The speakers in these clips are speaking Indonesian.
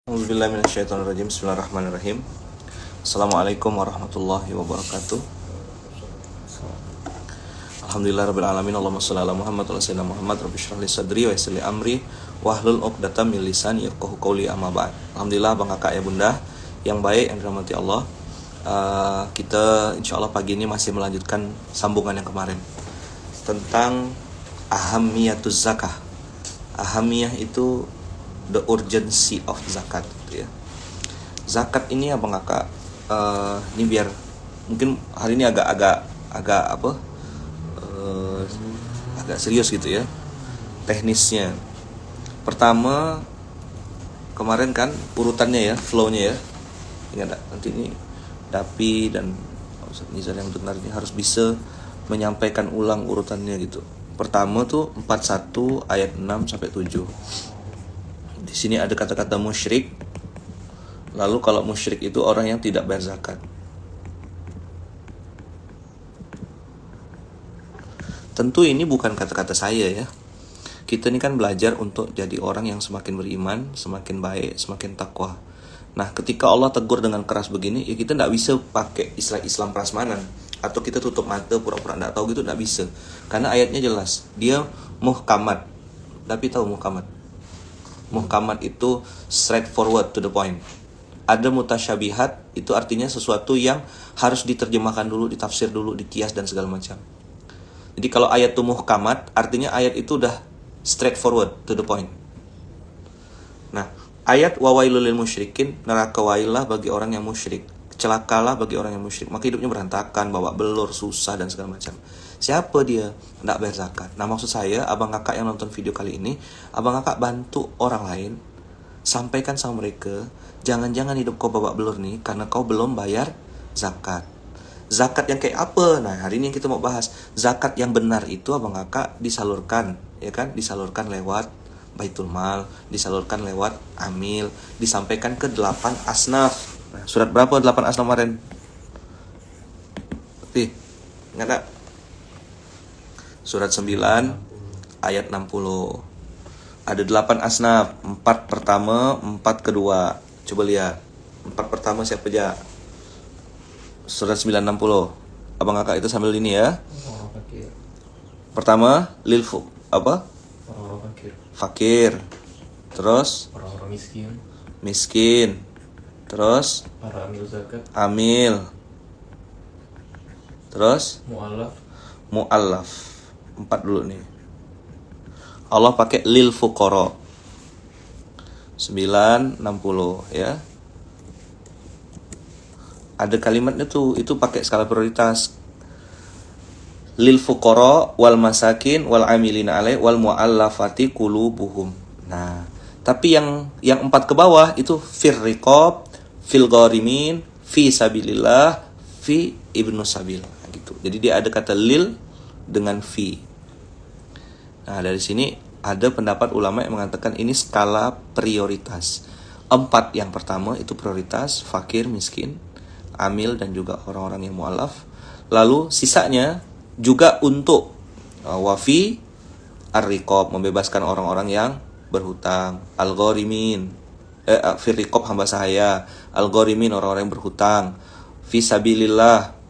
Auzubillahiminasyaitonirrajim. Bismillahirrahmanirrahim. Assalamualaikum warahmatullahi wabarakatuh. Alhamdulillahirrabbilalamin. Allahumma sholli ala Muhammad wa ala sayyidina Muhammad. Rabbi shrah li sadri wa yassir li amri wahlul 'uqdatam min lisani yafqahu qawli, amma ba'd. Alhamdulillah, Bang Kakak ya Bunda yang baik yang dirahmati Allah. Kita insyaallah pagi ini masih melanjutkan sambungan yang kemarin tentang ahamiyatuz zakah. Ahamiyah itu the urgency of zakat gitu ya. Zakat ini Bang Kakak, ini biar mungkin hari ini agak serius gitu ya teknisnya. Pertama, kemarin kan urutannya ya, flow-nya ya. Ingat gak? Nanti ini Dapi dan Ustaz Nizar yang benar ini harus bisa menyampaikan ulang urutannya gitu. Pertama tuh 41 ayat 6 sampai 7. Di sini ada kata-kata musyrik. Lalu kalau musyrik itu orang yang tidak bayar zakat. Tentu ini bukan kata-kata saya ya. Kita ini kan belajar untuk jadi orang yang semakin beriman, semakin baik, semakin takwa. Nah, ketika Allah tegur dengan keras begini, ya kita tidak bisa pakai istilah Islam prasmanan atau kita tutup mata pura-pura tidak tahu gitu, tidak bisa. Karena ayatnya jelas. Dia muhkamat. Tapi tahu muhkamat? Muhkamat itu straightforward to the point. Ada mutasyabihat, itu artinya sesuatu yang harus diterjemahkan dulu, ditafsir dulu, dikias dan segala macam. Jadi kalau ayat itu muhkamat, artinya ayat itu udah straightforward to the point. Nah, ayat wawailul lil musyrikin, neraka wailah bagi orang yang musyrik, celakalah bagi orang yang musyrik, maka hidupnya berantakan, bawa belur, susah dan segala macam. Siapa dia? Tidak bayar zakat. Nah, maksud saya, Abang Kakak yang nonton video kali ini, Abang Kakak bantu orang lain, sampaikan sama mereka, jangan-jangan hidup kau babak belur nih karena kau belum bayar zakat. Zakat yang kayak apa? Nah, hari ini yang kita mau bahas. Zakat yang benar itu Abang Kakak disalurkan, ya kan? Disalurkan lewat Baitul Mal, disalurkan lewat Amil, disampaikan ke 8 asnaf. Nah, surat berapa 8 asnaf kemarin? Ingat tak? Surat 9 ayat 60. Ada 8 asnaf, 4 pertama, 4 kedua. Coba lihat. 4 pertama siapa aja? Surat 960. Abang Kakak itu sambil ini ya. Pertama, orang-orang fakir. Terus orang-orang miskin. Terus para amil zakat, amil. Terus mu'allaf. 4 dulu nih. Allah pakai lil fuqara. 960 ya. Ada kalimatnya tuh, itu pakai skala prioritas. Lil fuqara wal masakin wal amilina alai wal muallafati qulubuhum. Nah, tapi yang 4 ke bawah itu fir riqab, fil gharimin, fi sabilillah, fi ibnu sabil gitu. Jadi dia ada kata lil dengan fi. Nah, dari sini ada pendapat ulama yang mengatakan ini skala prioritas. 4 yang pertama itu prioritas, fakir, miskin, amil dan juga orang-orang yang mu'alaf. Lalu sisanya juga untuk wafi ar-riqab, membebaskan orang-orang yang berhutang, al-gharimin, fir riqab hamba sahaya, al-gharimin orang-orang yang berhutang, fi sabilillah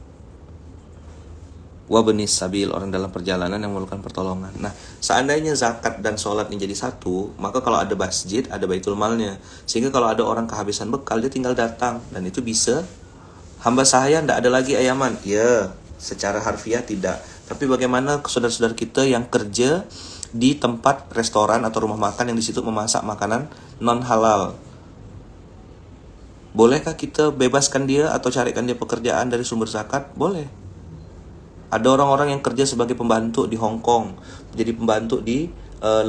wa benis sabil orang dalam perjalanan yang memerlukan pertolongan. Nah, seandainya zakat dan sholat ini jadi satu, maka kalau ada masjid, ada baitul malnya. Sehingga kalau ada orang kehabisan bekal, dia tinggal datang. Dan itu bisa hamba sahaya, tidak ada lagi ayaman. Ya, secara harfiah tidak. Tapi bagaimana saudara-saudara kita yang kerja di tempat restoran atau rumah makan yang di situ memasak makanan non halal? Bolehkah kita bebaskan dia atau carikan dia pekerjaan dari sumber zakat? Boleh. Ada orang-orang yang kerja sebagai pembantu di Hong Kong, jadi pembantu di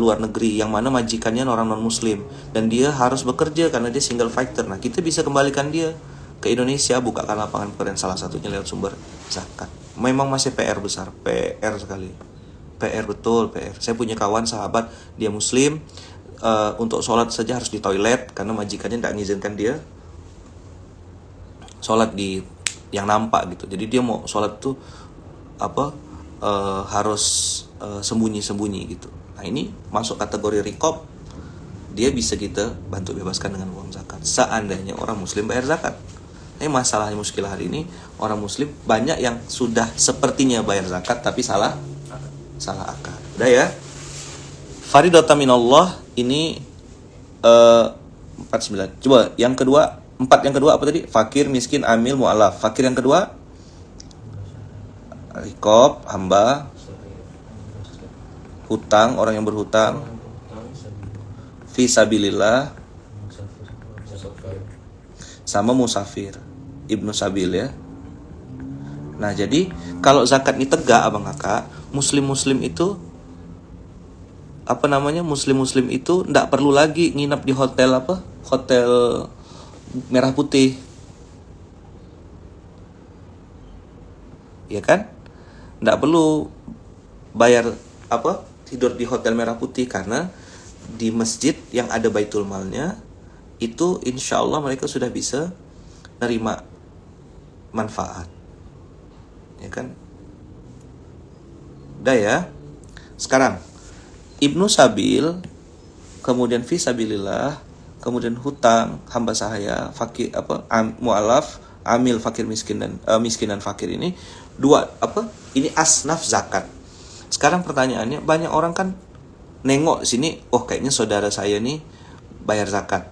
luar negeri, yang mana majikannya orang non-muslim, dan dia harus bekerja karena dia single fighter. Nah, kita bisa kembalikan dia ke Indonesia, bukakan lapangan pekerjaan, salah satunya lewat sumber zakat. Memang masih PR besar, PR sekali, PR betul, PR. Saya punya kawan sahabat, dia muslim, untuk sholat saja harus di toilet karena majikannya tidak mengizinkan dia sholat di yang nampak gitu. Jadi dia mau sholat tuh harus sembunyi-sembunyi gitu. Nah, ini masuk kategori riqab, dia bisa kita bantu bebaskan dengan uang zakat. seandainya orang muslim bayar zakat. Masalahnya muskilah hari ini, orang muslim banyak yang sudah sepertinya bayar zakat tapi salah akad. Udah ya. Faridatan minallah ini 49. Coba yang kedua, 4 yang kedua apa tadi? Fakir, miskin, amil, mu'alaf. Fakir yang kedua riqab, hamba. Hutang, orang yang berhutang. Fisabilillah sama musafir, ibnu sabil ya. Nah jadi kalau zakat ini tegak abang kakak, muslim itu muslim itu ndak perlu lagi nginap di hotel merah putih, ya kan? Ndak perlu bayar tidur di hotel merah putih, karena di masjid yang ada baitul malnya itu insya Allah mereka sudah bisa nerima manfaat, ya kan? Udah ya. Sekarang ibnu sabil, kemudian fisabilillah, kemudian hutang, hamba sahaya, fakir mualaf, amil, fakir, miskin dan fakir, ini dua ini asnaf zakat. Sekarang pertanyaannya, banyak orang kan nengok sini, kayaknya saudara saya nih bayar zakat,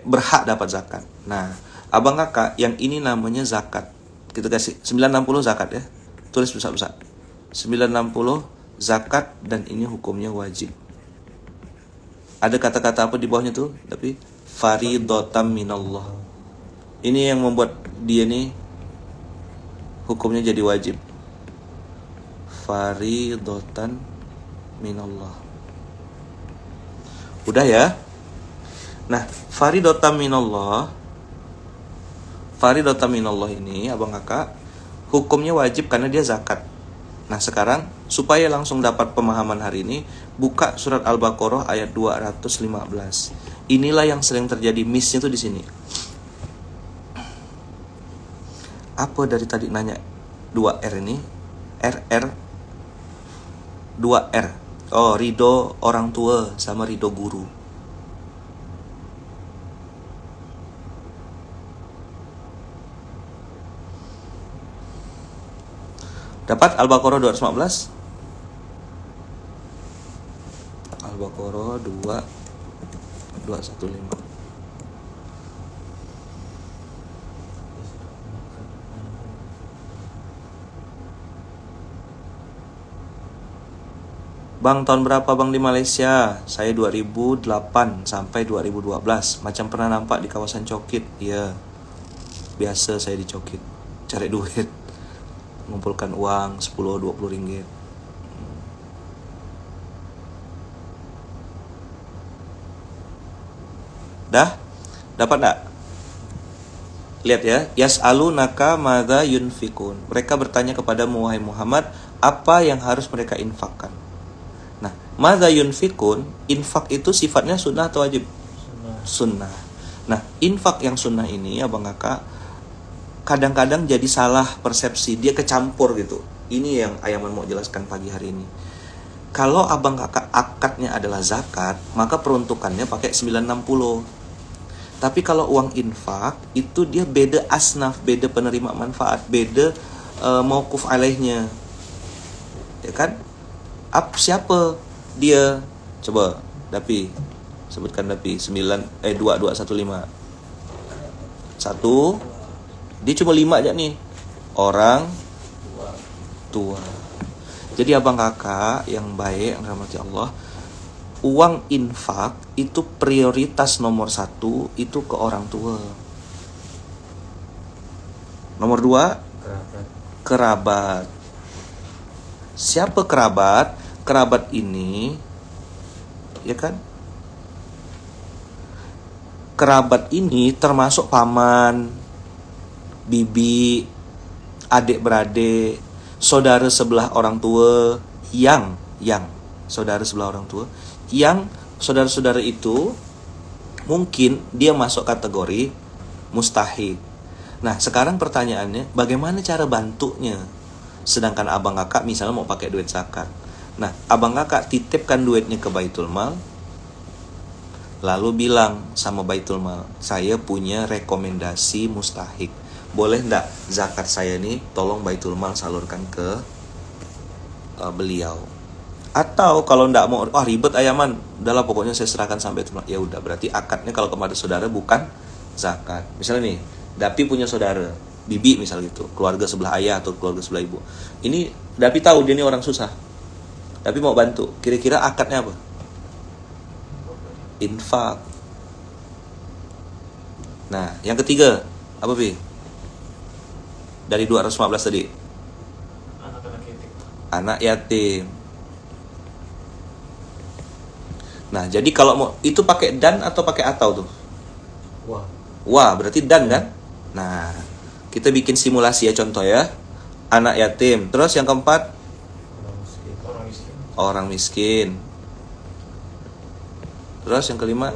berhak dapat zakat. Nah, abang kakak, yang ini namanya zakat. Kita kasih 960 zakat ya. Tulis besar-besar. 960 zakat, dan ini hukumnya wajib. Ada kata-kata apa di bawahnya tuh? Tapi faridatan minallah. Ini yang membuat dia nih hukumnya jadi wajib. Faridatan minallah. Udah ya. Nah, faridatan minallah ini abang kakak hukumnya wajib karena dia zakat. Nah, sekarang supaya langsung dapat pemahaman hari ini, buka surat Al-Baqarah ayat 215. Inilah yang sering terjadi miss-nya tuh di sini. Apa dari tadi nanya 2R ini? RR 2R. Oh, ridho orang tua sama ridho guru. Dapat Al-Baqarah 215? Al-Baqarah 215. Bang, tahun berapa bang di Malaysia? Saya 2008 sampai 2012. Macam pernah nampak di kawasan Cokit. Iya, biasa saya di Cokit, cari duit, mengumpulkan uang 10-20 ringgit. Dah? Dapat gak? Lihat ya. Yas'alunaka madza yunfikun. Mereka bertanya kepadamu, wahai Muhammad, apa yang harus mereka infakkan? Nah, madza yunfikun, infak itu sifatnya sunnah atau wajib? Sunnah. Nah, infak yang sunnah ini, abang kakak, kadang-kadang jadi salah persepsi, dia kecampur gitu. Ini yang Ayaman mau jelaskan pagi hari ini. Kalau abang kakak akadnya adalah zakat, maka peruntukannya pakai 960. Tapi kalau uang infak, itu dia beda asnaf, beda penerima manfaat, beda mauquf alaihnya. Ya kan? Siapa dia? Coba Dapi, sebutkan Dapi. 2215. 1. Dia cuma 5 aja nih. Orang tua. Jadi abang kakak yang baik, yang rahmati Allah, uang infak itu prioritas nomor 1 itu ke orang tua. Nomor 2, kerabat. Siapa kerabat? Kerabat ini, ya kan? Kerabat ini termasuk paman, bibi, adik-beradik, saudara sebelah orang tua, yang saudara sebelah orang tua, yang saudara-saudara itu mungkin dia masuk kategori mustahik. Nah, sekarang pertanyaannya, bagaimana cara bantunya? Sedangkan abang kakak misalnya mau pakai duit zakat. Nah, abang kakak titipkan duitnya ke Baitul Mal, Lalu bilang sama Baitul Mal, saya punya rekomendasi mustahik. Boleh ndak zakat saya nih tolong Baitul Mal salurkan ke beliau. Atau kalau ndak mau, ribet ayaman, udahlah pokoknya saya serahkan sampai itu. Ya udah, berarti akadnya kalau kepada saudara bukan zakat. Misalnya nih, Dapi punya saudara, bibi misal gitu, keluarga sebelah ayah atau keluarga sebelah ibu. Ini Dapi tahu dia ini orang susah. Dapi mau bantu. Kira-kira akadnya apa? Infak. Nah, yang ketiga apa, Pi? Dari 215 tadi. Anak yatim. Nah, jadi kalau mau itu pakai dan atau pakai atau tuh? Wah, berarti dan kan? Nah, kita bikin simulasi ya, contoh ya. Anak yatim. Terus yang keempat? Orang miskin. Terus yang kelima?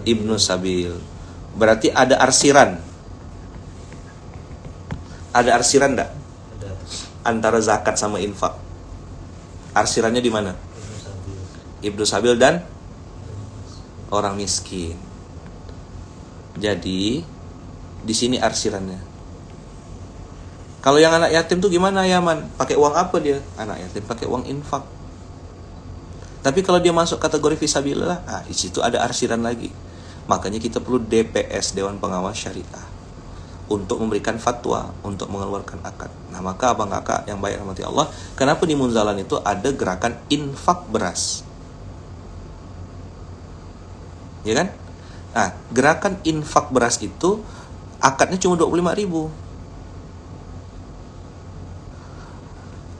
Ibnu Sabil. Berarti ada arsiran. Ada arsiran enggak? Antara zakat sama infak. Arsirannya di mana? Ibnu Sabil dan orang miskin. Jadi di sini arsirannya. Kalau yang anak yatim tuh gimana ya, Man? Pakai uang apa dia? Anak yatim pakai uang infak. Tapi kalau dia masuk kategori fisabilillah, di situ ada arsiran lagi. Makanya kita perlu DPS, Dewan Pengawas Syariah, untuk memberikan fatwa, untuk mengeluarkan akad. Nah, maka abang kakak yang baik rahmati Allah, kenapa di Munzalan itu ada gerakan infak beras? Ya kan? Nah, gerakan infak beras itu akadnya cuma 25.000.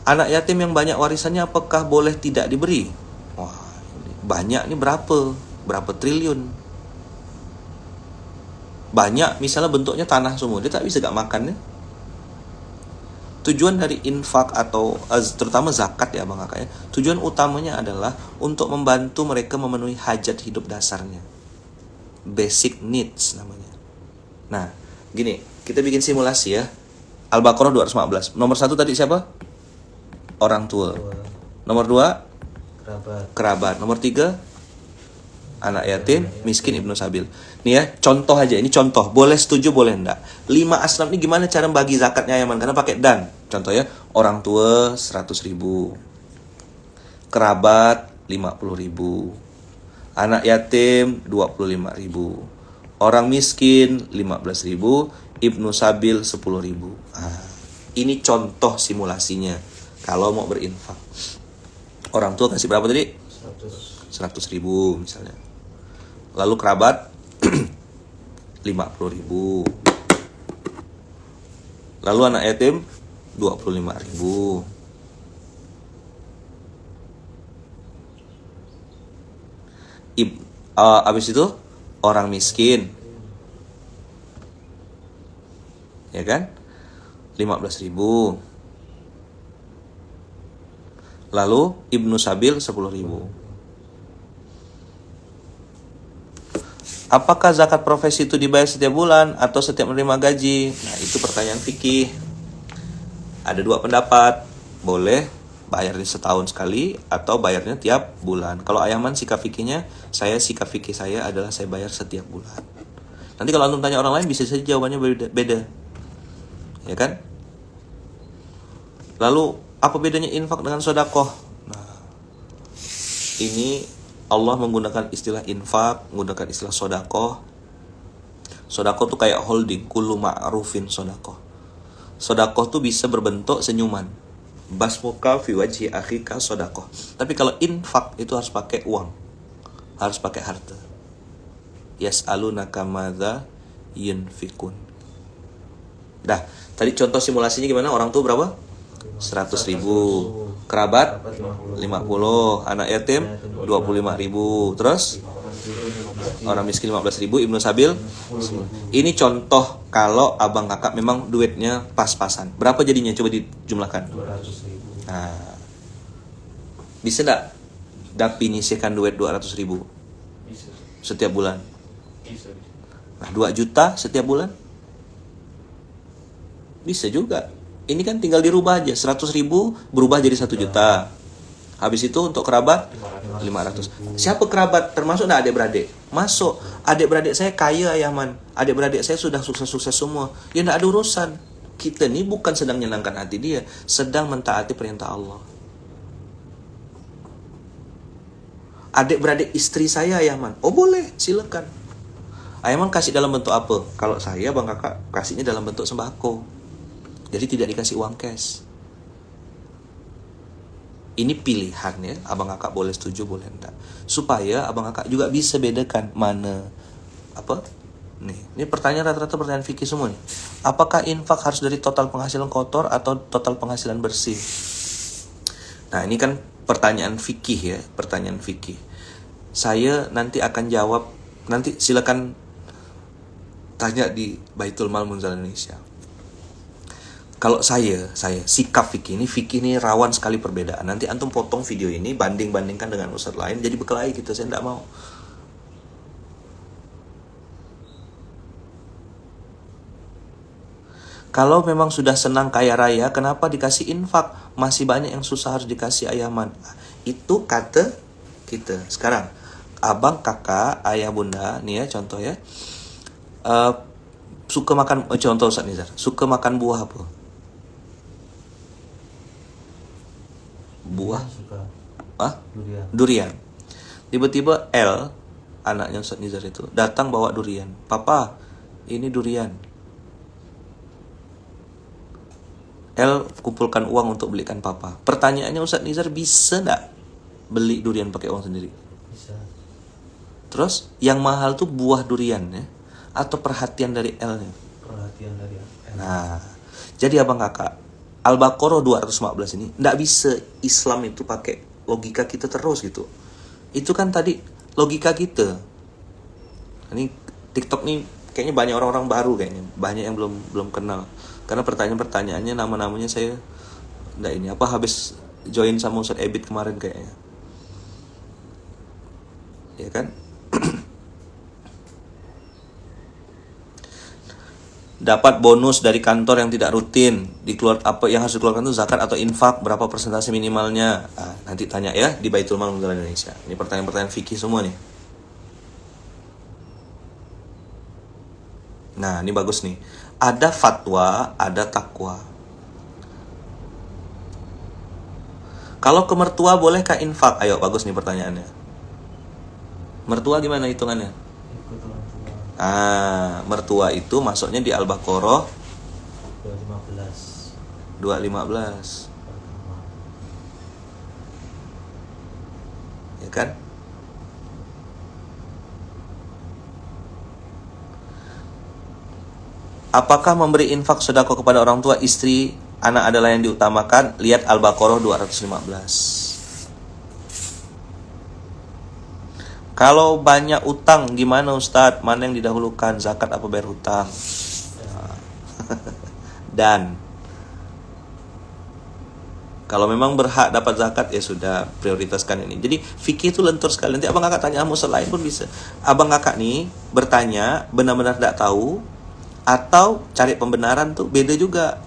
Anak yatim yang banyak warisannya apakah boleh tidak diberi? Wah, banyak nih berapa triliun. Banyak misalnya bentuknya tanah semua, dia tak bisa gak makan ya. Tujuan dari infak atau terutama zakat ya bang kakak ya, tujuan utamanya adalah untuk membantu mereka memenuhi hajat hidup dasarnya, basic needs namanya. Nah gini, kita bikin simulasi ya. Al-Baqarah 215. Nomor 1 tadi siapa? Orang tua. Nomor 2 kerabat. Nomor 3 anak yatim, miskin, ibnu sabil. Nih ya, contoh aja. Ini contoh. Boleh setuju, boleh enggak. 5 asnaf ini gimana cara bagi zakatnya ya, Man? Karena pakai dan. Contoh ya, orang tua 100.000. Kerabat 50.000. Anak yatim 25.000. Orang miskin 15.000. Ibnu sabil 10.000. Ini contoh simulasinya. Kalau mau berinfak. Orang tua kasih berapa tadi? 100.000 misalnya. Lalu kerabat 50.000. Lalu anak yatim 25.000. Habis itu orang miskin, ya kan? 15.000. Lalu ibnu sabil 10.000. Apakah zakat profesi itu dibayar setiap bulan atau setiap menerima gaji? Nah, itu pertanyaan fikih. Ada 2 pendapat. Boleh bayar di setahun sekali atau bayarnya tiap bulan. Kalau Ayaman sikap fikihnya, sikap fikih saya adalah saya bayar setiap bulan. Nanti kalau antum tanya orang lain bisa saja jawabannya beda. Ya kan? Lalu apa bedanya infak dengan sedekah? Nah, ini Allah menggunakan istilah infak, menggunakan istilah sedekah. Sedekah tuh kayak holding, kullu ma'rufin sedekah. Sedekah tuh bisa berbentuk senyuman. Basmuka fi wajhi akhika sedekah. Tapi kalau infak itu harus pakai uang. Harus pakai harta. Yas'alunaka madza yunfikun. Dah, tadi contoh simulasinya gimana? Orang tuh berapa? 100.000. Kerabat 50. Anak yatim 25.000. Terus orang miskin 15.000. Ibnu sabil. Ini contoh kalau abang kakak memang duitnya pas-pasan. Berapa jadinya? Coba dijumlahkan. 200.000. Nah, bisa enggak Dapi nyisihkan duit 200.000 setiap bulan? Nah, 2 juta setiap bulan? Bisa juga. Ini kan tinggal dirubah aja. 100.000 berubah jadi 1 juta. Habis itu untuk kerabat 500. Siapa kerabat? Termasuk enggak adik-beradik? Masuk. Adik-beradik saya kaya Yaman. Adik-beradik saya sudah sukses-sukses semua. Ya enggak ada urusan. Kita ni bukan sedang menyenangkan hati dia, sedang mentaati perintah Allah. Adik-beradik istri saya Yaman. Oh boleh, silakan. Yaman kasih dalam bentuk apa? Kalau saya Bang Kakak kasihnya dalam bentuk sembako. Jadi tidak dikasih uang cash. Ini pilihan ya, abang kakak boleh setuju boleh enggak. Supaya abang kakak juga bisa bedakan mana apa? Ini pertanyaan rata-rata pertanyaan fikih semua nih. Apakah infak harus dari total penghasilan kotor atau total penghasilan bersih? Nah, ini kan pertanyaan fikih ya, pertanyaan fikih. Saya nanti akan jawab, nanti silakan tanya di Baitul Mal Munzal Indonesia. Kalau saya sikap fikih ini rawan sekali perbedaan. Nanti antum potong video ini, banding-bandingkan dengan ustadz lain, jadi berkelahi gitu, saya tidak mau. Kalau memang sudah senang kaya raya, kenapa dikasih infak? Masih banyak yang susah harus dikasih ayaman. Itu kata kita. Sekarang, abang, kakak, ayah, bunda, nih ya contoh ya. Suka makan, contoh Ustaz Nizar, suka makan buah apa? Buah? Durian. Tiba-tiba L, anaknya Ustaz Nizar itu, datang bawa durian. Papa, ini durian. L kumpulkan uang untuk belikan papa. Pertanyaannya Ustaz Nizar, bisa enggak beli durian pakai uang sendiri? Bisa. Terus yang mahal tuh buah durian ya, atau perhatian dari L-nya? Perhatian dari L. Nah, jadi abang kakak, Al-Baqarah 215 ini enggak bisa Islam itu pakai logika kita terus gitu. Itu kan tadi logika kita. Ini TikTok nih kayaknya banyak orang-orang baru kayaknya, banyak yang belum kenal. Karena pertanyaan-pertanyaannya nama-namanya saya enggak ini apa habis join sama Ustaz Ebit kemarin kayaknya. Ya kan? Dapat bonus dari kantor yang tidak rutin, apa yang harus dikeluarkan itu zakat atau infak, berapa persentase minimalnya? Nah, nanti tanya ya di Baitul Mal Munzal Indonesia. Ini pertanyaan-pertanyaan fikih semua nih. Nah, ini bagus nih. Ada fatwa, ada takwa. Kalau ke mertua bolehkah infak? Ayo, bagus nih pertanyaannya. Mertua gimana hitungannya? Mertua itu masuknya di Al-Baqarah 215. Ya kan? Apakah memberi infak sedekah kepada orang tua, istri, anak adalah yang diutamakan? Lihat Al-Baqarah 215. Kalau banyak utang gimana Ustadz? Mana yang didahulukan? Zakat apa bayar hutang? Dan kalau memang berhak dapat zakat ya sudah prioritaskan ini. Jadi fikih itu lentur sekali. Nanti abang kakak tanya sama ustadz lain pun bisa. Abang kakak nih bertanya benar-benar tidak tahu atau cari pembenaran tuh beda juga.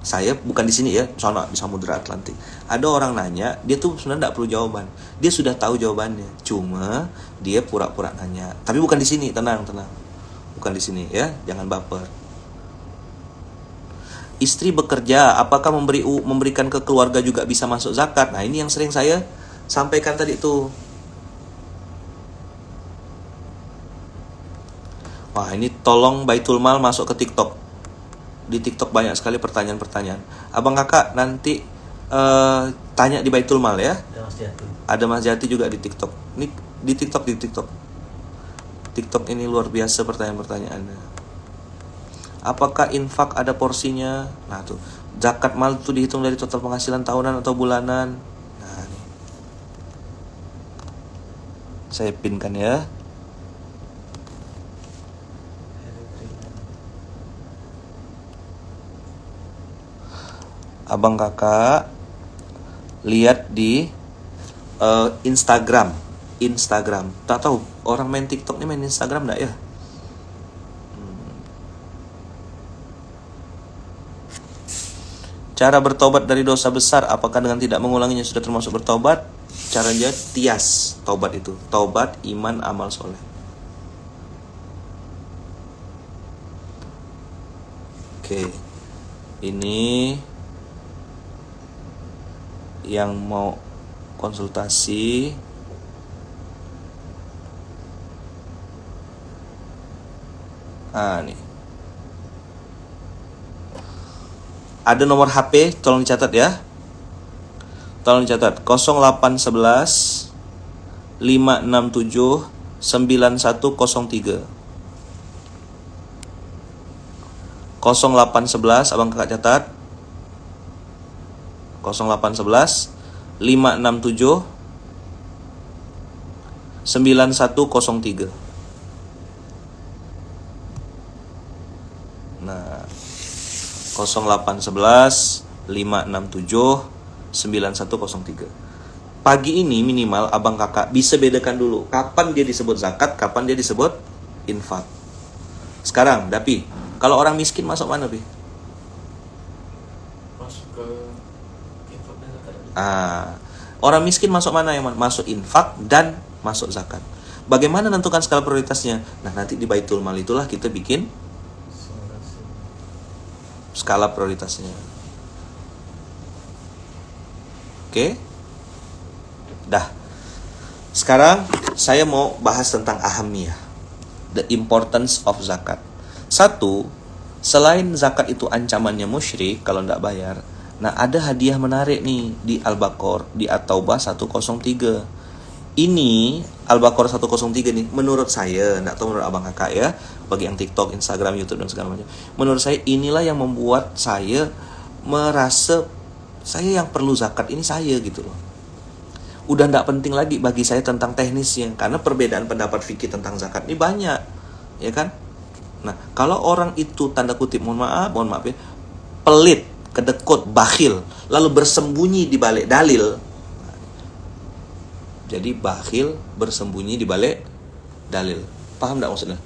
Saya bukan di sini ya, sana di Samudra Atlantik. Ada orang nanya, dia tuh sebenarnya tidak perlu jawaban. Dia sudah tahu jawabannya, cuma dia pura-pura nanya. Tapi bukan di sini, tenang. Bukan di sini ya, jangan baper. Istri bekerja, apakah memberikan ke keluarga juga bisa masuk zakat? Nah, ini yang sering saya sampaikan tadi tuh. Wah, ini tolong Baitul Mal masuk ke TikTok. Di TikTok banyak sekali pertanyaan-pertanyaan. Abang kakak nanti tanya di Baitul Mal ya. Ada Mas Jati juga di TikTok. Ini di TikTok. TikTok ini luar biasa pertanyaan-pertanyaannya. Apakah infak ada porsinya? Nah tuh, zakat mal itu dihitung dari total penghasilan tahunan atau bulanan. Nah nih, saya pinkan ya. Abang kakak lihat di Instagram. Tak tahu orang main TikTok ini main Instagram enggak ya? Cara bertobat dari dosa besar, apakah dengan tidak mengulanginya sudah termasuk bertobat? Caranya tias tobat itu. Tobat, iman, amal soleh. Oke. Ini yang mau konsultasi. Nih. Ada nomor HP, tolong dicatat ya. Tolong dicatat 0811 567 9103. 0811, abang kakak catat. 0811 567 9103. Nah, 0811 567 9103. Pagi ini minimal abang kakak bisa bedakan dulu kapan dia disebut zakat, kapan dia disebut infak. Sekarang, Dapi, kalau orang miskin masuk mana, Pi? Masuk ke infak dan zakat. Orang miskin masuk mana ya, masuk infak dan masuk zakat. Bagaimana menentukan skala prioritasnya? Nah, nanti di Baitul Mal itulah kita bikin skala prioritasnya. Oke? Dah. Sekarang saya mau bahas tentang ahamiyah, the importance of zakat. Satu, selain zakat itu ancamannya musyrik kalau tidak bayar, nah ada hadiah menarik nih di Al-Baqarah, di At-Taubah 103. Ini Al-Baqarah 103 nih, menurut saya, tidak tahu menurut abang kakak ya, bagi yang TikTok, Instagram, YouTube dan segala macam, menurut saya inilah yang membuat saya merasa saya yang perlu zakat ini saya gitu loh. Udah tidak penting lagi bagi saya tentang teknisnya, karena perbedaan pendapat fikih tentang zakat ini banyak, ya kan? Nah, kalau orang itu tanda kutip, mohon maaf ya, pelit, kedekut, bakhil, lalu bersembunyi di balik dalil. Jadi bakhil bersembunyi di balik dalil. Paham enggak maksudnya?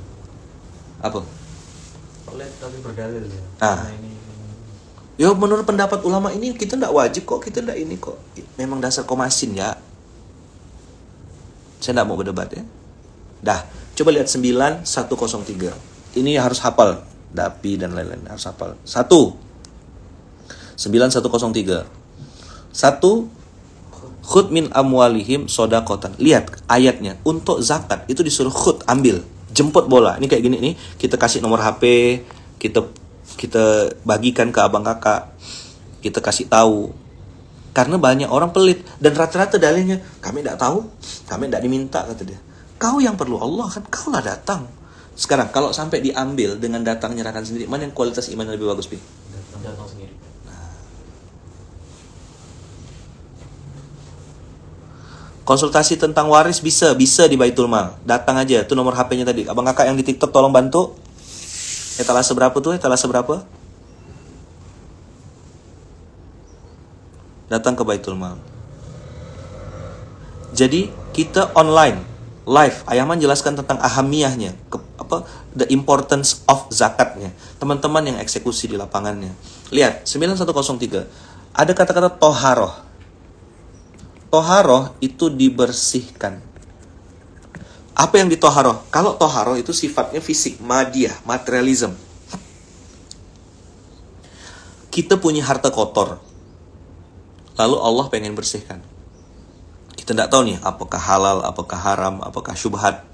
Apa? Pelit tapi berdalil ya. Ya menurut pendapat ulama ini kita enggak wajib kok, kita enggak ini kok. Memang dasar komasin ya. Saya enggak mau berdebat ya. Dah, coba lihat 9103. Ini harus hafal, Dapi dan lain-lain harus hafal. 9103. 1, khud min amwalihim sodakotan. Lihat ayatnya, untuk zakat itu disuruh khud, ambil, jemput bola. Ini kayak gini nih, kita kasih nomor HP, kita bagikan ke abang kakak, kita kasih tahu. Karena banyak orang pelit dan rata-rata dalilnya kami tidak tahu, kami tidak diminta, kata dia. Kau yang perlu Allah kan, kau lah datang. Sekarang kalau sampai diambil dengan datang nyerahkan sendiri, mana yang kualitas iman lebih bagus, Pi? Datang sendiri. Konsultasi tentang waris bisa di Baitul Mal. Datang aja, tuh nomor HP-nya tadi. Abang kakak yang di TikTok tolong bantu. Etalase berapa tuh? Etalase berapa? Datang ke Baitul Mal. Jadi kita online, live. Ayaman jelaskan tentang ahamiyahnya, the importance of zakatnya. Teman-teman yang eksekusi di lapangannya. Lihat 9103. Ada kata-kata toharoh. Toharoh itu dibersihkan. Apa yang ditoharoh? Kalau toharoh itu sifatnya fisik, madiyah, materialism. Kita punya harta kotor, lalu Allah pengen bersihkan. Kita tidak tahu nih, apakah halal, apakah haram, apakah syubhat.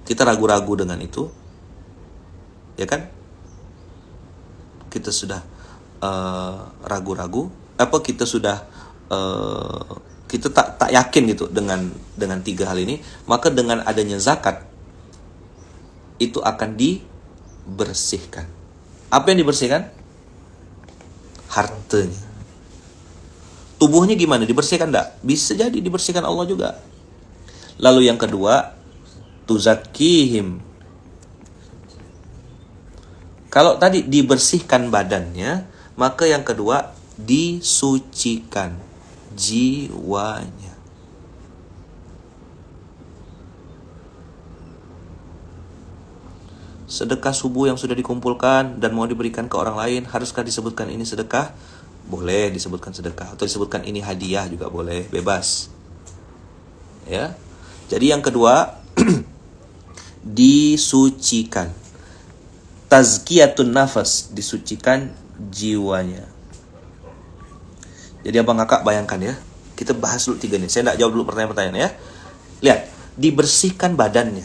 Kita ragu-ragu dengan itu, ya kan? Kita sudah ragu-ragu, kita sudah kita tak yakin gitu dengan tiga hal ini, maka dengan adanya zakat itu akan dibersihkan. Apa yang dibersihkan? Hartanya. Tubuhnya gimana? Dibersihkan enggak? Bisa jadi dibersihkan Allah juga. Lalu yang kedua, tuzakihim. Kalau tadi dibersihkan badannya, maka yang kedua disucikan jiwanya. Sedekah subuh yang sudah dikumpulkan dan mau diberikan ke orang lain, haruskah disebutkan ini sedekah boleh disebutkan sedekah, atau disebutkan ini hadiah juga boleh, bebas. Ya. Jadi yang kedua, disucikan. Tazkiyatun nafas, disucikan jiwanya. Jadi abang kakak bayangkan ya, kita bahas dulu 3 nih. Saya tidak jawab dulu pertanyaan-pertanyaan ya. Lihat, dibersihkan badannya,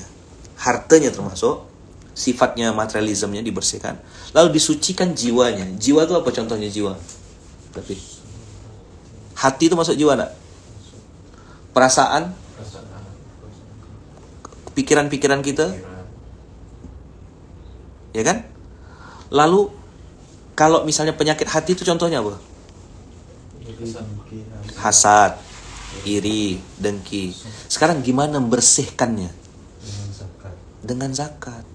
hartanya termasuk, sifatnya materialismenya dibersihkan. Lalu disucikan jiwanya. Jiwa itu apa contohnya jiwa? Tapi hati itu masuk jiwa enggak? Perasaan, pikiran-pikiran kita, ya kan? Lalu kalau misalnya penyakit hati itu contohnya apa? Hasad, iri, dengki. Sekarang gimana membersihkannya? Dengan zakat.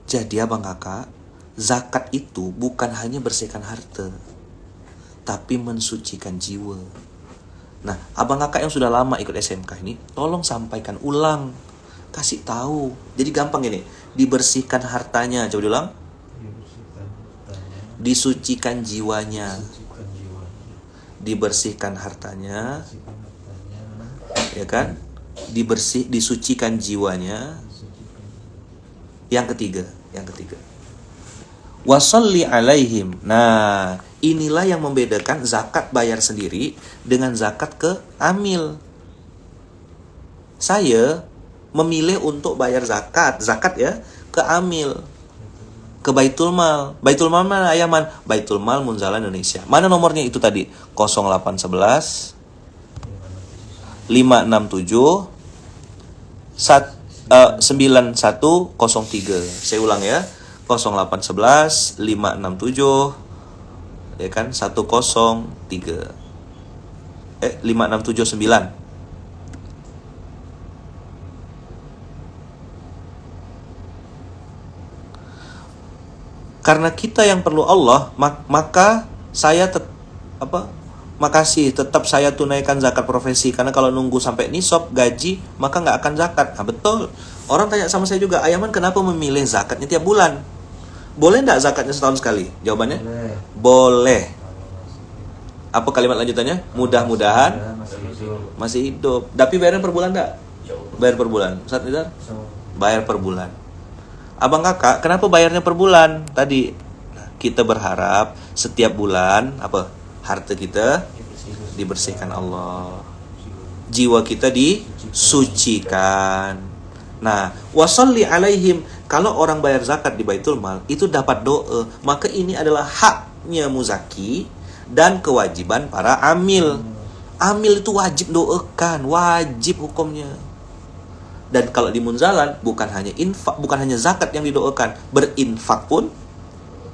Jadi abang kakak, zakat itu bukan hanya bersihkan harta, tapi mensucikan jiwa. Nah, abang kakak yang sudah lama ikut SMK ini, tolong sampaikan ulang, kasih tahu. Jadi gampang ini, dibersihkan hartanya. Coba diulang. Disucikan jiwanya. Dibersihkan hartanya, ya kan? Disucikan jiwanya. Yang ketiga. Wasalli alaihim. Nah, inilah yang membedakan zakat bayar sendiri dengan zakat ke amil. Saya memilih untuk bayar zakat ya, ke amil, ke Baitul Mal. Baitul Mal mana Ayaman? Baitul Mal Munzalah Indonesia. Mana nomornya itu tadi? 0811 567 9103. Saya ulang ya. 0811 567 ya kan 103. 5679. Karena kita yang perlu Allah, maka saya makasih tetap saya tunaikan zakat profesi. Karena kalau nunggu sampai nisab gaji, maka nggak akan zakat. Nah, betul. Orang tanya sama saya juga, Ayaman kenapa memilih zakatnya tiap bulan? Boleh nggak zakatnya setahun sekali? Jawabannya, boleh. Apa kalimat lanjutannya? Mudah-mudahan masih hidup. Tapi bayarnya per bulan nggak? Bayar per bulan. Ustaz Nizar? Bayar per bulan. Abang kakak, kenapa bayarnya per bulan? Tadi kita berharap setiap bulan harta kita dibersihkan Allah, jiwa kita disucikan. Nah, wasalli alaihim, kalau orang bayar zakat di Baitul Mal itu dapat doa, maka ini adalah haknya muzaki dan kewajiban para amil. Amil itu wajib doakan, wajib hukumnya. Dan kalau di Munzalan bukan hanya infak, bukan hanya zakat yang didoakan, berinfak pun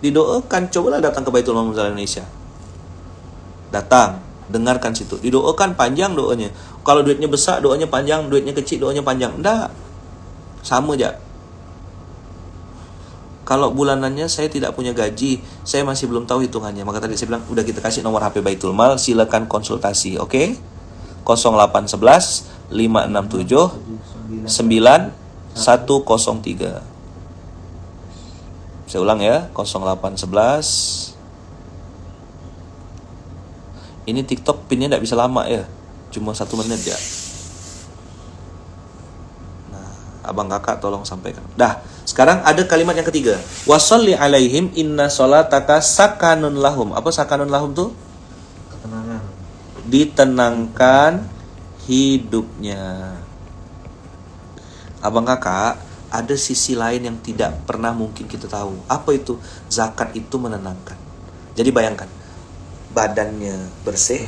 didoakan. Cobalah datang ke Baitul Mal Munzalan Indonesia. Datang, dengarkan situ. Didoakan panjang doanya. Kalau duitnya besar, doanya panjang. Duitnya kecil, doanya panjang. Enggak. Sama aja. Kalau bulanannya saya tidak punya gaji, saya masih belum tahu hitungannya. Maka tadi saya bilang, udah kita kasih nomor HP Baitul Mal, silakan konsultasi. Oke? 0811 567 9103. Saya ulang ya, 0811. Ini TikTok pinnya tidak bisa lama ya, cuma 1 menit ya. Nah, abang kakak tolong sampaikan. Dah, sekarang ada kalimat yang ketiga. Wasalli alaihim inna sholataka sakanun lahum. Apa sakanun lahum tuh? Ketenangan. Ditenangkan hidupnya. Abang kakak, ada sisi lain yang tidak pernah mungkin kita tahu. Apa itu? Zakat itu menenangkan. Jadi bayangkan, badannya bersih,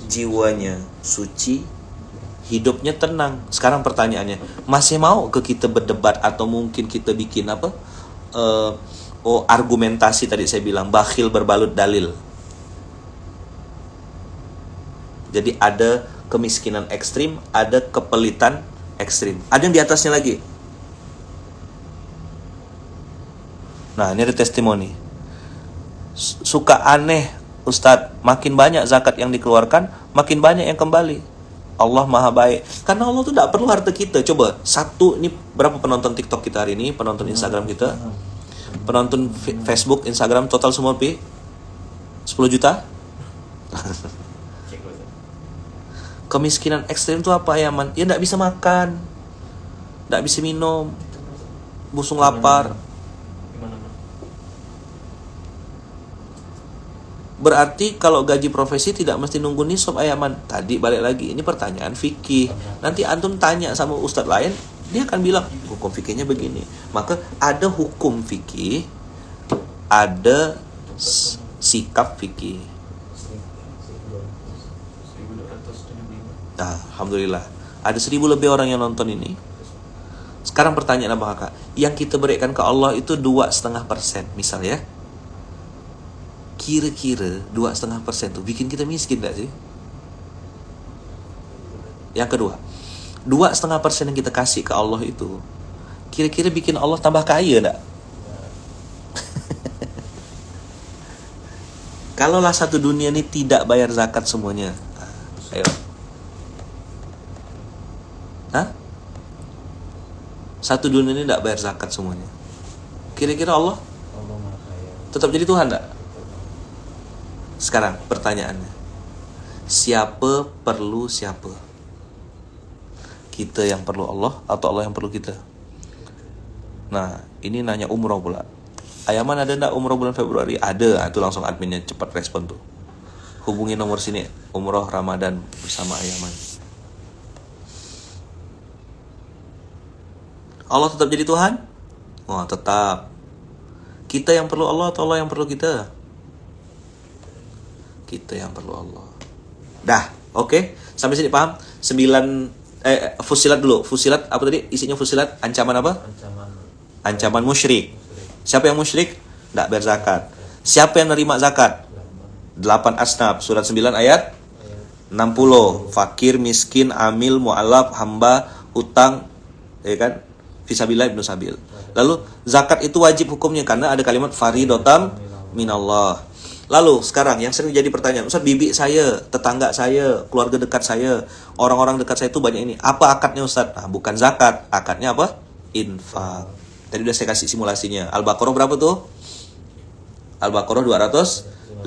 jiwanya suci, hidupnya tenang. Sekarang pertanyaannya, masih mau ke kita berdebat atau mungkin kita bikin argumentasi tadi saya bilang, bakhil berbalut dalil. Jadi ada kemiskinan ekstrim, ada kepelitan ekstrim. Ada yang di atasnya lagi. Nah, ini ada testimoni. Suka aneh, Ustadz, makin banyak zakat yang dikeluarkan, makin banyak yang kembali. Allah maha baik. Karena Allah tuh tidak perlu harta kita. Coba, ini berapa penonton TikTok kita hari ini, penonton Instagram kita? Penonton Facebook, Instagram total semua Pi 10 juta. Cek dulu. Kemiskinan ekstrim itu apa ya man? Ya nggak bisa makan, nggak bisa minum, busung lapar. Gimana man? Berarti kalau gaji profesi tidak mesti nunggu nisab ayaman. Tadi balik lagi, ini pertanyaan fikih. Nanti antum tanya sama ustadz lain, dia akan bilang hukum fikihnya begini. Maka ada hukum fikih, ada sikap fikih. 1275. Nah, alhamdulillah ada 1000 lebih orang yang nonton ini. Sekarang pertanyaan abang kakak, yang kita berikan ke Allah itu 2,5% misal ya. Kira-kira 2,5% tuh bikin kita miskin gak sih? Yang kedua, 2,5% yang kita kasih ke Allah itu kira-kira bikin Allah tambah kaya gak? Kalaulah satu dunia ini tidak bayar zakat semuanya, ayo. Hah? Satu dunia ini tidak bayar zakat semuanya, kira-kira Allah Allah Maha Kaya. tetap jadi Tuhan gak? Sekarang pertanyaannya, siapa perlu siapa? Kita yang perlu Allah atau Allah yang perlu kita? Nah, ini nanya umroh pula. Ayaman ada enggak umroh bulan Februari? Ada. Itu langsung adminnya cepat respon tuh. Hubungi nomor sini, umroh Ramadan bersama Ayaman. Allah tetap jadi Tuhan? Oh, tetap. Kita yang perlu Allah atau Allah yang perlu kita? Kita yang perlu Allah. Dah, oke. Sampai sini paham? 9 Fusilat dulu. Fusilat apa tadi? Isinya Fusilat ancaman apa? Ancaman musyrik. Siapa yang musyrik? Tidak bayar zakat. Siapa yang nerima zakat? 8 Asnaf, surat 9 ayat 60. Fakir, miskin, amil, mu'alaf, hamba, utang, ya kan? Fisabilillah ibnu sabil. Lalu zakat itu wajib hukumnya karena ada kalimat faridotam minallah. Lalu sekarang yang sering jadi pertanyaan, Ustaz, bibi saya, tetangga saya, keluarga dekat saya, orang-orang dekat saya itu banyak ini. Apa akadnya Ustaz? Nah, bukan zakat. Akadnya apa? Infak. Tadi udah saya kasih simulasinya. Al-Baqarah berapa tuh? Al-Baqarah 215.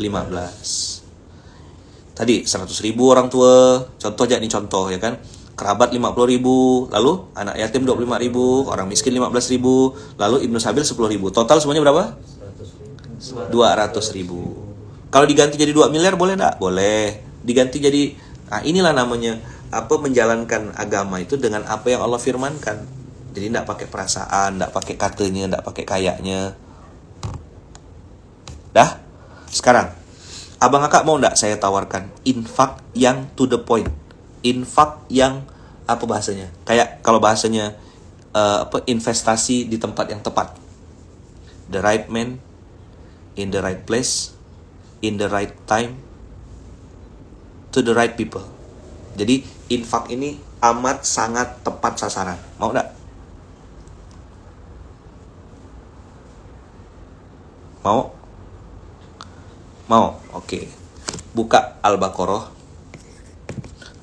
Tadi 100.000 orang tua. Contoh aja nih contoh ya kan. Kerabat 50.000, lalu anak yatim 25.000, orang miskin 15.000, lalu Ibnu Sabil 10.000. Total semuanya berapa? 200.000. Kalau diganti jadi 2 miliar boleh enggak? Boleh. Diganti jadi, nah inilah namanya apa, menjalankan agama itu dengan apa yang Allah firmankan. Jadi enggak pakai perasaan, enggak pakai katanya, enggak pakai kayaknya. Dah? Sekarang, abang kakak mau enggak saya tawarkan infak yang to the point? Infak yang apa bahasanya? Kayak kalau bahasanya investasi di tempat yang tepat. The right man in the right place, in the right time, to the right people. Jadi infak ini amat sangat tepat sasaran. Mau enggak? Mau? Mau? Oke. Buka Al-Baqarah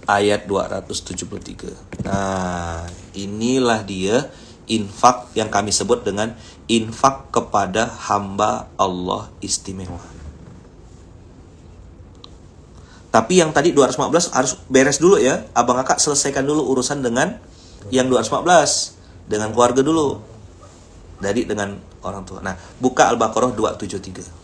ayat 273. Nah, inilah dia infak yang kami sebut dengan infak kepada hamba Allah istimewa. Tapi yang tadi 215 harus beres dulu ya. Abang kakak selesaikan dulu urusan dengan yang 215. Dengan keluarga dulu. Dari dengan orang tua. Nah, buka Al-Baqarah 273.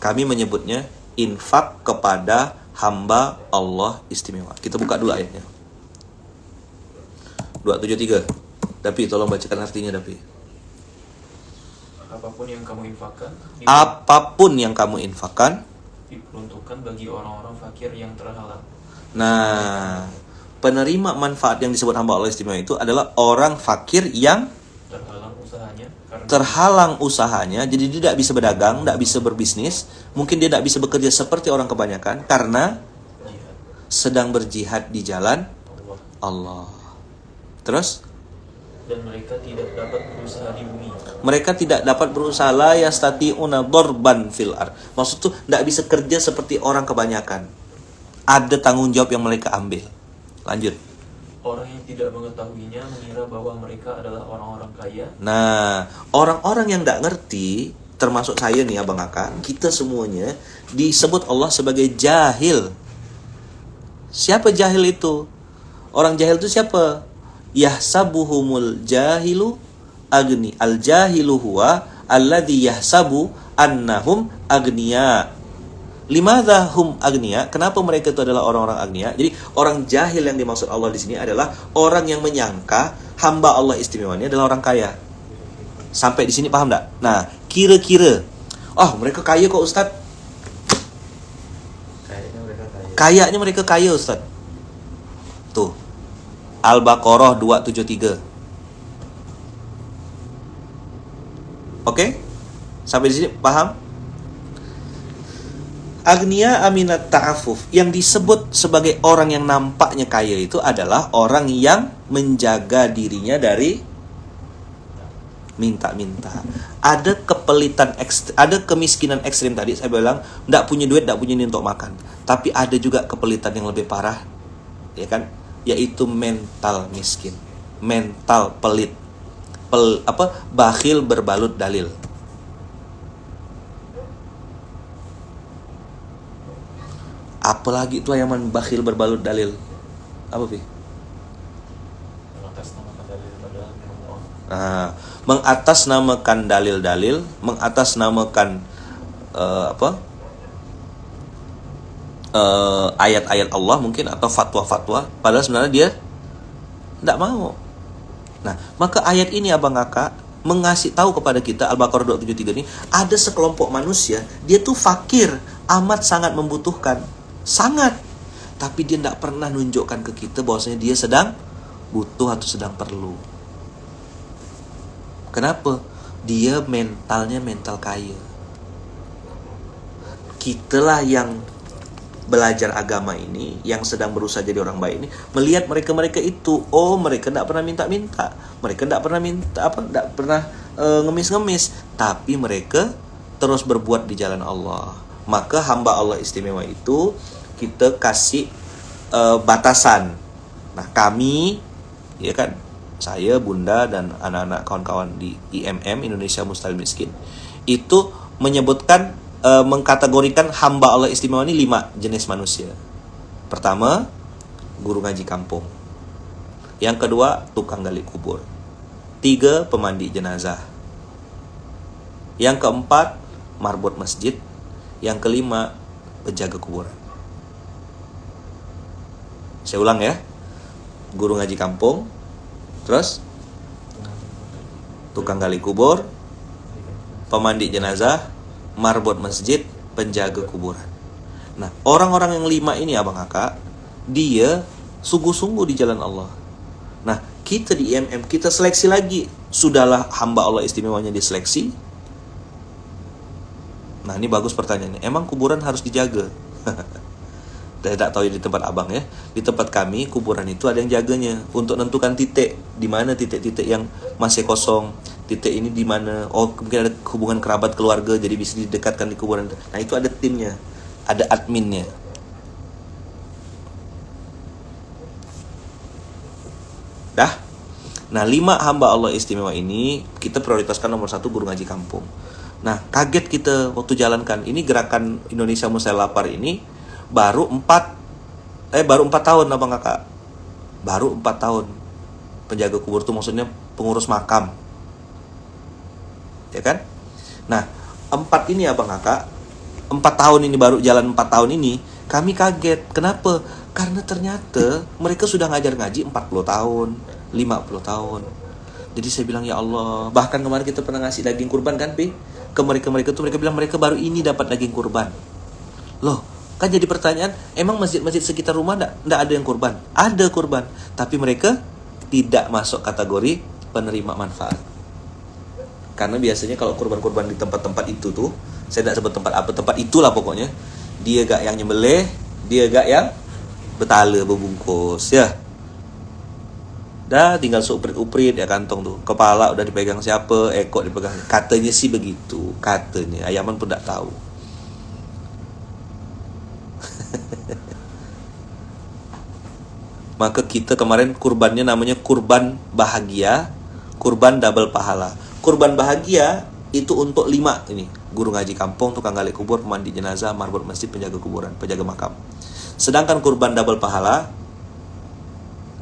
Kami menyebutnya infak kepada hamba Allah istimewa. Kita buka dulu ayatnya. 273. Dapi, tolong bacakan artinya, Dapi. Apapun yang kamu infakkan, Apapun yang kamu infakkan diperuntukkan bagi orang-orang fakir yang terhalang. Nah, penerima manfaat yang disebut hamba Allah istimewa itu adalah orang fakir yang terhalang usahanya, jadi dia tidak bisa berdagang, tidak bisa berbisnis, mungkin dia tidak bisa bekerja seperti orang kebanyakan karena sedang berjihad di jalan Allah. Terus? Dan mereka tidak dapat berusaha di bumi. Mereka tidak dapat berusaha, la yastati'una darban fil ard. Maksud tuh tidak bisa kerja seperti orang kebanyakan. Ada tanggung jawab yang mereka ambil. Lanjut. Orang yang tidak mengetahuinya mengira bahwa mereka adalah orang-orang kaya. Nah, orang-orang yang nggak ngerti, termasuk saya nih Abang Kakak, kita semuanya disebut Allah sebagai jahil. Siapa jahil itu? Orang jahil itu siapa? Yahsabuhumul jahilu agni. Al jahilu huwa alladhi yahsabu annahum agniya. Limadha hum agniya? Kenapa mereka itu adalah orang-orang agniya? Jadi orang jahil yang dimaksud Allah di sini adalah orang yang menyangka hamba Allah istimewa ini adalah orang kaya. Sampai di sini paham tak? Nah, kira-kira, mereka kaya kok Ustaz. Kayaknya mereka kaya Ustaz. Tuh, Al-Baqarah 273. Oke? Sampai di sini paham? Agniya aminat ta'afuf. Yang disebut sebagai orang yang nampaknya kaya itu adalah orang yang menjaga dirinya dari minta-minta. Ada kepelitan ada kemiskinan ekstrim tadi saya bilang, enggak punya duit, enggak punya ini untuk makan. Tapi ada juga kepelitan yang lebih parah, ya kan? Yaitu mental miskin, mental pelit. Bakhil berbalut dalil. Apalagi itu ayaman bakhil berbalut dalil. Apa, Pi? Mengatasnamakan dalil-dalil, mengatasnamakan ayat-ayat Allah mungkin, atau fatwa-fatwa, padahal sebenarnya dia tidak mau. Nah, maka ayat ini Abang Kakak mengasih tahu kepada kita, Al-Baqarah 273 ini, ada sekelompok manusia, dia tuh fakir, amat sangat membutuhkan, sangat, tapi dia tidak pernah nunjukkan ke kita bahwasanya dia sedang butuh atau sedang perlu. Kenapa? Dia mentalnya mental kaya. Kitalah yang belajar agama ini, yang sedang berusaha jadi orang baik ini, melihat mereka-mereka itu, mereka tidak pernah minta-minta, mereka tidak pernah tidak pernah ngemis-ngemis, tapi mereka terus berbuat di jalan Allah. Maka hamba Allah istimewa itu kita kasih batasan. Nah, kami, ya kan, saya, Bunda, dan anak-anak kawan-kawan di IMM, Indonesia Mustahil Miskin, itu menyebutkan, mengkategorikan hamba Allah istimewa ini 5 jenis manusia. Pertama, guru ngaji kampung. Yang kedua, tukang gali kubur. 3, pemandi jenazah. Yang keempat, marbot masjid. Yang kelima, penjaga kuburan. Saya ulang ya. Guru ngaji kampung, terus tukang gali kubur, pemandi jenazah, marbot masjid, penjaga kuburan. Nah, orang-orang yang 5 ini Abang Kakak, dia sungguh-sungguh di jalan Allah. Nah, kita di IMM, kita seleksi lagi. Sudahlah hamba Allah istimewanya diseleksi. Nah, ini bagus pertanyaannya. Emang kuburan harus dijaga? Saya tidak tahu di tempat Abang ya. Di tempat kami, kuburan itu ada yang jaganya untuk menentukan titik, di mana titik-titik yang masih kosong. Titik ini di mana, mungkin ada hubungan kerabat keluarga, jadi bisa didekatkan di kuburan. Nah, itu ada timnya, ada adminnya. Dah. Nah, 5 hamba Allah istimewa ini kita prioritaskan nomor 1 guru ngaji kampung. Nah, kaget kita waktu jalankan ini gerakan Indonesia Mustahil Lapar ini baru 4 tahun Abang Kakak. Baru 4 tahun. Penjaga kubur itu maksudnya pengurus makam. Ya kan? Nah, 4 ini Abang Kakak, 4 tahun ini, baru jalan 4 tahun ini, kami kaget. Kenapa? Karena ternyata mereka sudah ngajar ngaji 40 tahun, 50 tahun. Jadi saya bilang, ya Allah, bahkan kemarin kita pernah ngasih daging kurban kan, Pi? Ke mereka tuh, mereka bilang mereka baru ini dapat daging kurban. Loh, kan jadi pertanyaan, emang masjid-masjid sekitar rumah enggak ada yang kurban? Ada kurban, tapi mereka tidak masuk kategori penerima manfaat. Karena biasanya kalau kurban-kurban di tempat-tempat itu tuh, saya tidak sebut tempat apa, tempat itulah pokoknya, dia gak yang nyembelih, dia gak yang betala berbungkus, ya. Dah tinggal seuprit-uprit ya kantong tuh. Kepala udah dipegang siapa, ekor dipegang. Katanya sih begitu, katanya. Ayaman pun tak tahu. Maka kita kemarin kurbannya namanya kurban bahagia, kurban double pahala. Kurban bahagia itu untuk 5 ini, guru ngaji kampung, tukang gali kubur, pemandi jenazah, marbot masjid, penjaga kuburan, penjaga makam. Sedangkan kurban double pahala,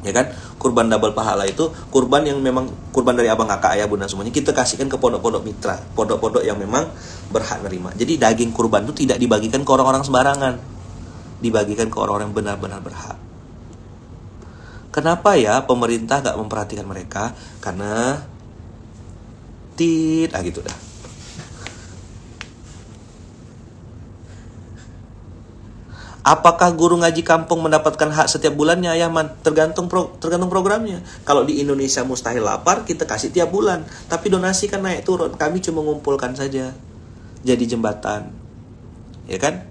ya kan, kurban double pahala itu kurban yang memang kurban dari abang, kakak, ayah, bunda semuanya kita kasihkan ke pondok-pondok mitra, pondok-pondok yang memang berhak nerima. Jadi daging kurban itu tidak dibagikan ke orang-orang sembarangan, dibagikan ke orang-orang yang benar-benar berhak. Kenapa ya pemerintah gak memperhatikan mereka? Karena gitu dah. Apakah guru ngaji kampung mendapatkan hak setiap bulannya, ya Man? Tergantung programnya. Kalau di Indonesia Mustahil Lapar, kita kasih tiap bulan. Tapi donasi kan naik turun. Kami cuma mengumpulkan saja. Jadi jembatan. Ya kan?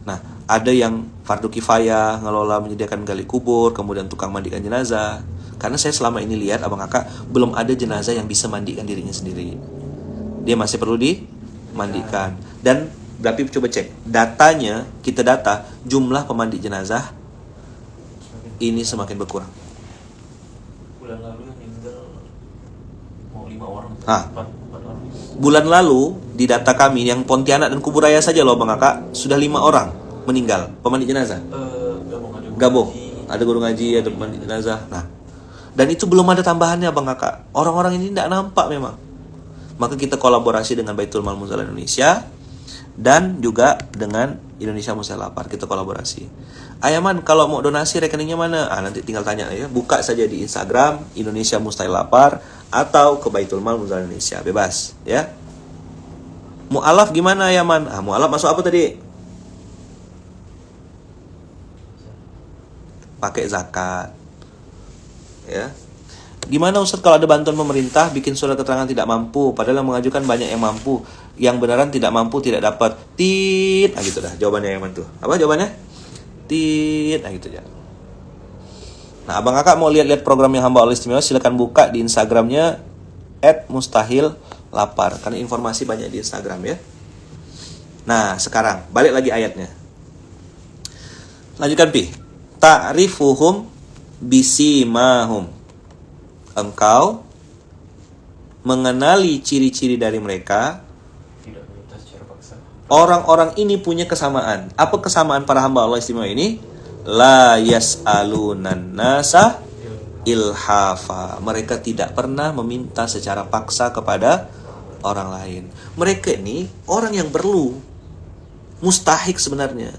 Nah, ada yang fardu kifayah, ngelola menyediakan gali kubur, kemudian tukang mandikan jenazah. Karena saya selama ini lihat, abang kakak, belum ada jenazah yang bisa mandikan dirinya sendiri. Dia masih perlu dimandikan. Dan berarti coba cek datanya, kita data jumlah pemandi jenazah ini semakin berkurang. Bulan lalu yang meninggal mau 5 orang, 4 orang. Bulan lalu di data kami yang Pontianak dan Kuburaya saja loh bang kakak, sudah 5 orang meninggal pemandi jenazah. Gabung. Ada guru ngaji, ada pemandi jenazah. Nah, dan itu belum ada tambahannya bang kakak. Orang-orang ini tidak nampak memang. Maka kita kolaborasi dengan Baitul Mal Muzalah Indonesia dan juga dengan Indonesia Mustahil Lapar, kita kolaborasi. Ayaman, kalau mau donasi rekeningnya mana? Nanti tinggal tanya ya. Buka saja di Instagram Indonesia Mustahil Lapar atau ke Baitul Mal Muzalah Indonesia, bebas ya. Mu'alaf gimana Ayaman? Mu'alaf masuk apa tadi? Pakai zakat. Ya. Gimana Ustaz kalau ada bantuan pemerintah bikin surat keterangan tidak mampu, padahal yang mengajukan banyak yang mampu, yang beneran tidak mampu tidak dapat. Nah gitu dah jawabannya yang mantu. Apa jawabannya? Nah gitu ya. Nah, abang kakak mau lihat-lihat program yang hamba Allah istimewa, silakan buka di Instagramnya @mustahil-lapar, karena informasi banyak di Instagram ya. Nah, sekarang balik lagi ayatnya. Lanjutkan Pi. Ta'rifuhum bisimahum. Engkau mengenali ciri-ciri dari mereka. Tidak meminta secara paksa. Orang-orang ini punya kesamaan. Apa kesamaan para hamba Allah istimewa ini? La yas'alunan nasa ilhafa. Mereka tidak pernah meminta secara paksa kepada orang lain. Mereka ini orang yang perlu, mustahik sebenarnya.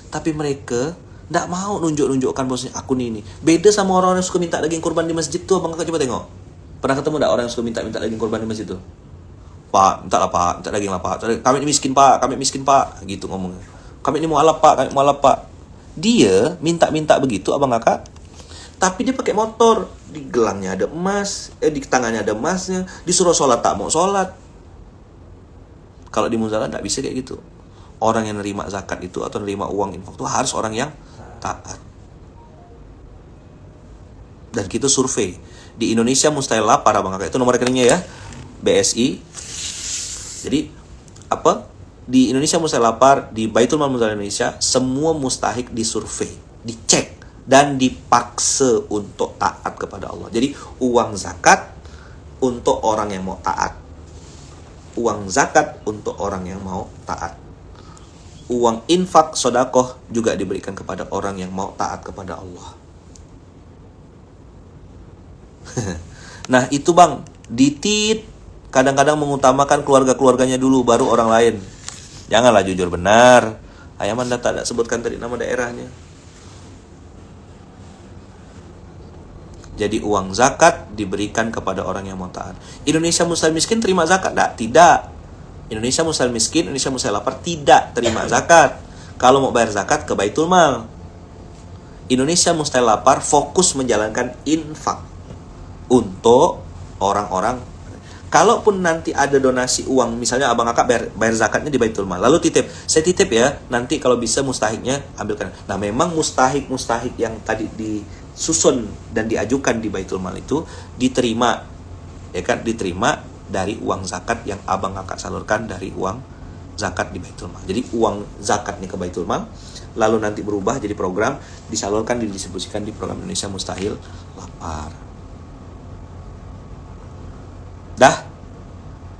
Tapi mereka tidak mau nunjuk-nunjukkan bosnya aku ini. Beda sama orang yang suka minta daging kurban di masjid tuh, abang kakak coba tengok. Pernah ketemu tidak orang yang suka minta daging kurban di masjid tuh? Pak, minta lah pak, minta daging lah pak. Kami ini miskin pak, gitu ngomongnya. Kami ini mualaf pak. Dia minta begitu abang kakak. Tapi dia pakai motor, di gelangnya ada emas, di tangannya ada emasnya, disuruh sholat tak mau sholat. Kalau di muzalah tidak bisa kayak gitu. Orang yang nerima zakat itu atau nerima uang infak itu harus orang yang taat. Dan kita survei di Indonesia Mustahil Lapar abang kakak, itu nomor rekeningnya ya, BSI. Jadi apa? Di Indonesia Mustahil Lapar, di Baitul Mal Muzalah Indonesia, semua mustahik disurvei, dicek dan dipaksa untuk taat kepada Allah. Jadi uang zakat untuk orang yang mau taat. Uang zakat untuk orang yang mau taat. Uang infak, sodakoh juga diberikan kepada orang yang mau taat kepada Allah. Nah itu bang, ditit kadang-kadang mengutamakan keluarga-keluarganya dulu, baru orang lain. Janganlah jujur benar. Ayaman tak sebutkan tadi nama daerahnya. Jadi uang zakat diberikan kepada orang yang mau taat. Indonesia Muslim miskin terima zakat? Tidak. Indonesia Muslim miskin, Indonesia Mustahil Lapar tidak terima zakat. Kalau mau bayar zakat ke Baitul Mal. Indonesia Mustahil Lapar fokus menjalankan infak untuk orang-orang. Kalaupun nanti ada donasi uang, misalnya abang kakak bayar zakatnya di Baitul Mal, lalu titip, saya titip ya, nanti kalau bisa mustahiknya ambilkan. Nah memang mustahik yang tadi disusun dan diajukan di Baitul Mal itu diterima, ya kan, diterima dari uang zakat yang abang kakak salurkan dari uang zakat di Baitul Mal. Jadi uang zakat nih ke Baitul Mal, lalu nanti berubah jadi program, disalurkan, didistribusikan di program Indonesia Mustahil Lapar. Dah?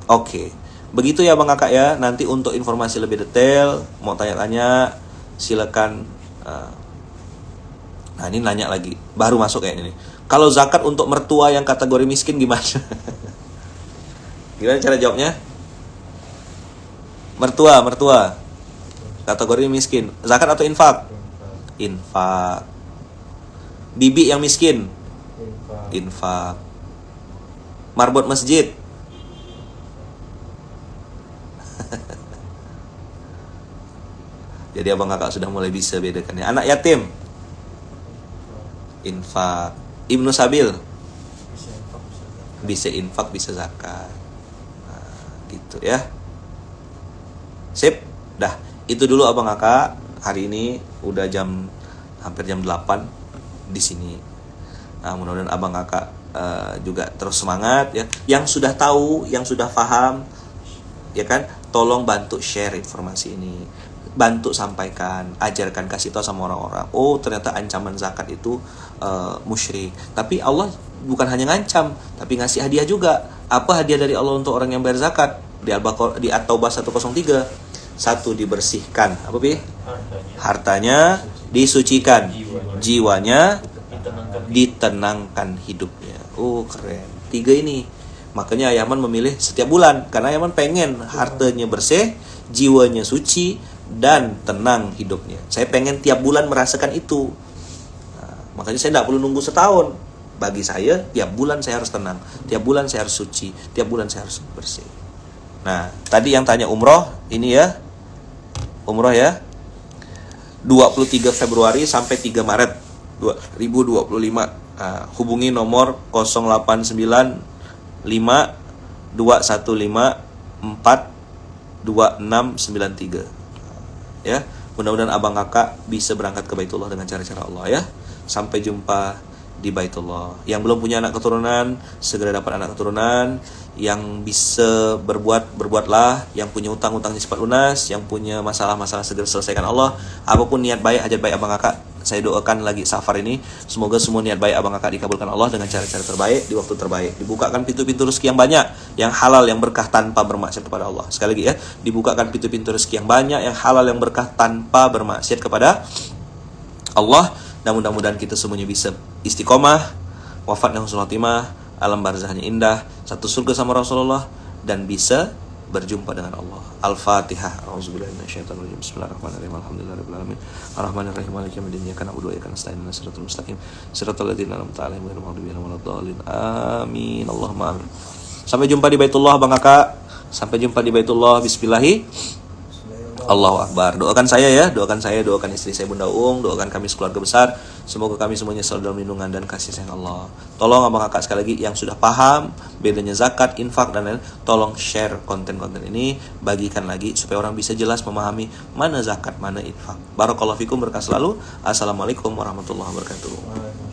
Oke. Begitu ya Bang Kakak ya. Nanti untuk informasi lebih detail, mau tanya-tanya, silakan. Nah ini nanya lagi, baru masuk kayak ini. Kalau zakat untuk mertua yang kategori miskin gimana? Gimana cara jawabnya? Mertua kategori miskin, zakat atau infak? Infak. Bibi yang miskin? Infak. Marbot masjid? Jadi abang kakak sudah mulai bisa bedakan ya. Anak yatim? Infak. Ibnu sabil? Bisa infak, bisa zakat. Nah, gitu ya. Sip, dah. Itu dulu abang kakak. Hari ini udah hampir jam 8 di sini. Nah, mudah-mudahan abang kakak juga terus semangat ya. Yang sudah tahu, yang sudah paham, ya kan? Tolong bantu share informasi ini. Bantu sampaikan, ajarkan, kasih tahu sama orang-orang. Oh, ternyata ancaman zakat itu musyrik. Tapi Allah bukan hanya ngancam, tapi ngasih hadiah juga. Apa hadiah dari Allah untuk orang yang bayar zakat? Di Al-Baqarah, di At-Taubah 103. 1, dibersihkan. Apa Pi? Hartanya disucikan. Jiwanya ditenangkan hidupnya. Oh, keren. 3 ini. Makanya Yaman memilih setiap bulan. Karena Yaman pengen hartanya bersih, jiwanya suci, dan tenang hidupnya. Saya pengen tiap bulan merasakan itu. Nah, makanya saya tidak perlu nunggu setahun. Bagi saya, tiap bulan saya harus tenang. Tiap bulan saya harus suci. Tiap bulan saya harus bersih. Nah, tadi yang tanya umroh, ini ya. Umroh ya. 23 Februari sampai 3 Maret 2025. Nah, hubungi nomor 089 5 215 4 2693. Ya, mudah-mudahan abang kakak bisa berangkat ke Baitullah dengan cara-cara Allah ya. Sampai jumpa di Baitullah. Yang belum punya anak keturunan, segera dapat anak keturunan. Yang bisa berbuatlah. Yang punya utang-utangnya cepat lunas. Yang punya masalah-masalah segera selesaikan Allah. Apapun niat baik, hajat baik abang kakak, saya doakan lagi safar ini, semoga semua niat baik abang kakak dikabulkan Allah dengan cara-cara terbaik, di waktu terbaik. Dibukakan pintu-pintu rezeki yang banyak, yang halal, yang berkah tanpa bermaksiat kepada Allah. Sekali lagi ya, dibukakan pintu-pintu rezeki yang banyak, yang halal, yang berkah tanpa bermaksiat kepada Allah. Dan mudah-mudahan kita semuanya bisa istiqomah, wafatnya husnul khotimah, alam barzahnya indah, satu surga sama Rasulullah, dan bisa berjumpa dengan Allah. Al-Fatihah. A'udzubillahi minasyaitonir rajim. Bismillahirrahmanirrahim. Alhamdulillahirabbil alamin. Arrahmanirrahim. Maliki yaumiddin. Iyyaka na'budu wa iyyaka nasta'in. Ihdinas siratal mustaqim. Siratal ladzina an'amta 'alaihim ghairil maghdubi 'alaihim waladdallin. Amin. Allahumma amin. Sampai jumpa di Baitullah Bang Kakak. Sampai jumpa di Baitullah. Bismillahi. Allahu Akbar. Doakan saya ya, doakan istri saya Bunda Uung, doakan kami sekeluarga besar. Semoga kami semuanya selalu dalam lindungan dan kasih sayang Allah. Tolong abang kakak sekali lagi yang sudah paham bedanya zakat, infak dan lain, tolong share konten-konten ini, bagikan lagi supaya orang bisa jelas memahami mana zakat, mana infak. Barakallahu fikum, berkah selalu. Assalamualaikum warahmatullahi wabarakatuh.